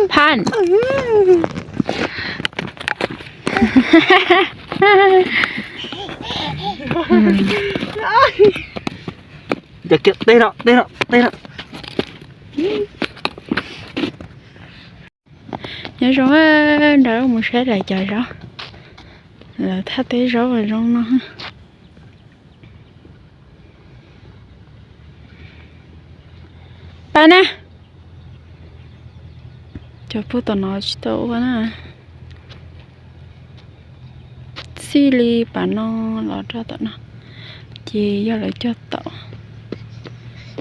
Pan. Giờ kìa, đây đó, đây đó, đây đó. Nhớ rõ đó một sẽ lại trời rõ là thắt tế rõ vào trong nó. Ba nè cho phụ tao nói tao quá nè xí li bà nó lọt ra tao nó chỉ do lại cho tao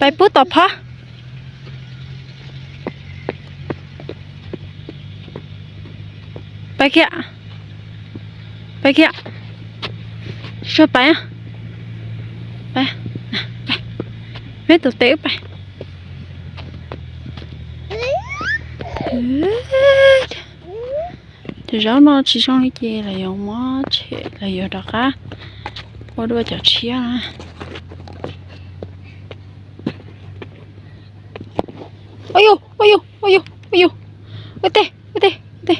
bài bút tập hả bài kia sao bài à bài mấy tụi tiểu bài thì rau nó chỉ xong cái gì là dùng mó chế là dùng đặc á qua đua chảo chia à ôi呦ôi呦ôi呦ôi呦ôi tê ôi tê ôi tê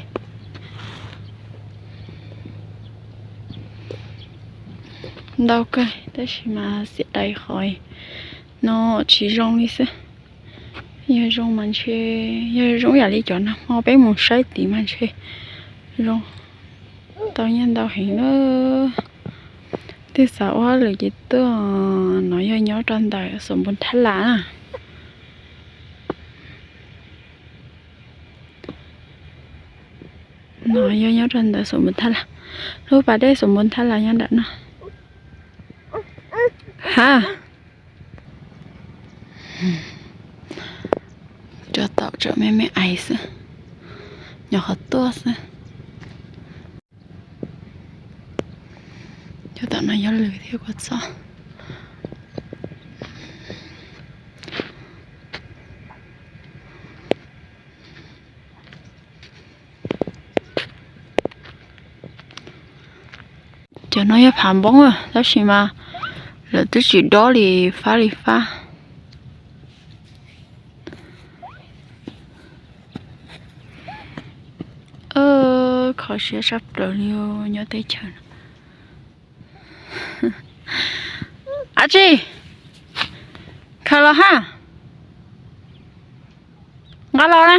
đâu cái thế mà sẽ đầy khỏi nó chỉ rong đi xem giờ rong mình chơi giờ rong nhà đi chọn nào mau bé một sai tí mình chơi rong tao nhân tao hiện nó thế sao á là gì tôi nói cho nhớ trên đời sủng bún thắt lá à nói cho nhớ trên đời sủng bún thắt lá lúc bà đây sủng bún thắt lá nhân đạn nó ha cho tao cho mẹ mẹ ai xưa nhỏ hết to xưa cho tao nó nhớ lười theo quạt sao cho nó nhớ phản bóng à đó gì mà là tôi chỉ đó thì phá khỏi sẽ sắp rồi liêu nhớ tới chờ à chị khá là ha ngã lo nè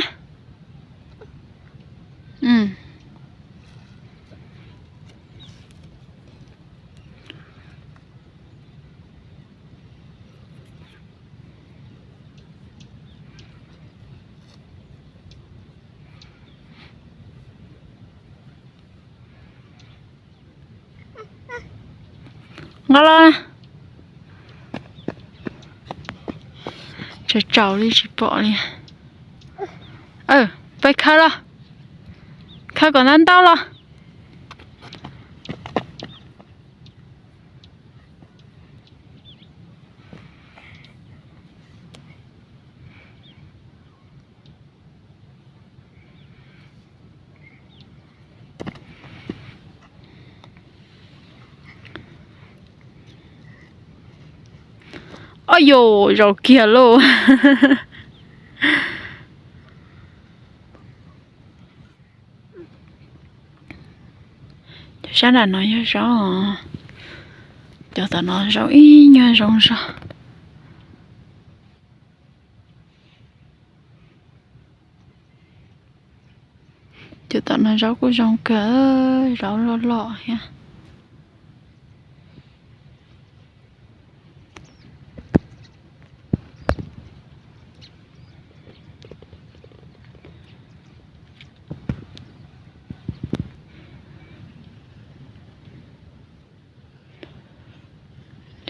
ngã lo nè cho cháu đi chỉ bỏ đi phải khai lo khai còn ăn tao lo ôi dồi rồi kìa luôn sáng là nói rõ cho tao nói rõ ý nhớ rong sao cho tao nói rõ của rong cỡ rõ lọ ha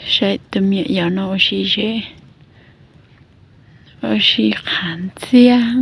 sẽ từ miệng giờ nó sẽ khán giả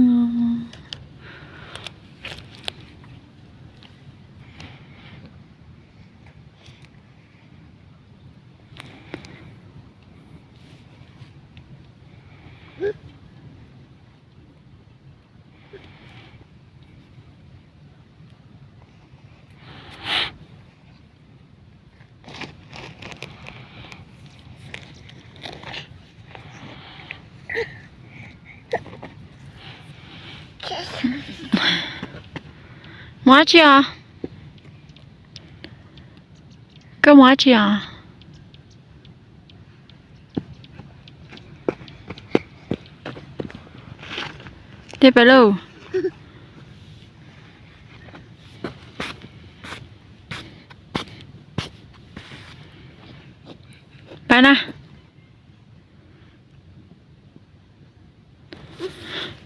mua chi à cái mua chi à đi về đâu bạn à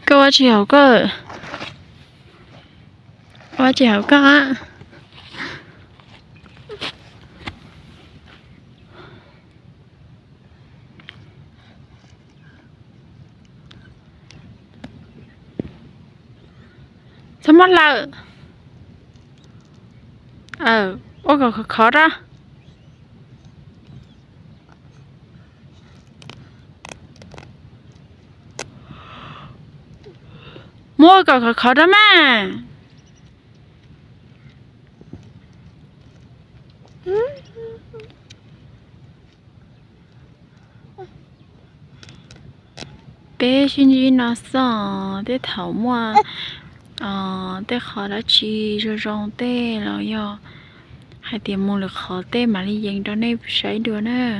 cái mua chi hảo cơ mua chi hảo cơ á sao mất lợ ôi còn khó đó mua còn khó đó mà bé xin gì nó sợ để thấu mua để khó đã chi rồi rong tê rồi yo hai tiền mua được khó tê mà đi dành cho nên sẽ được nữa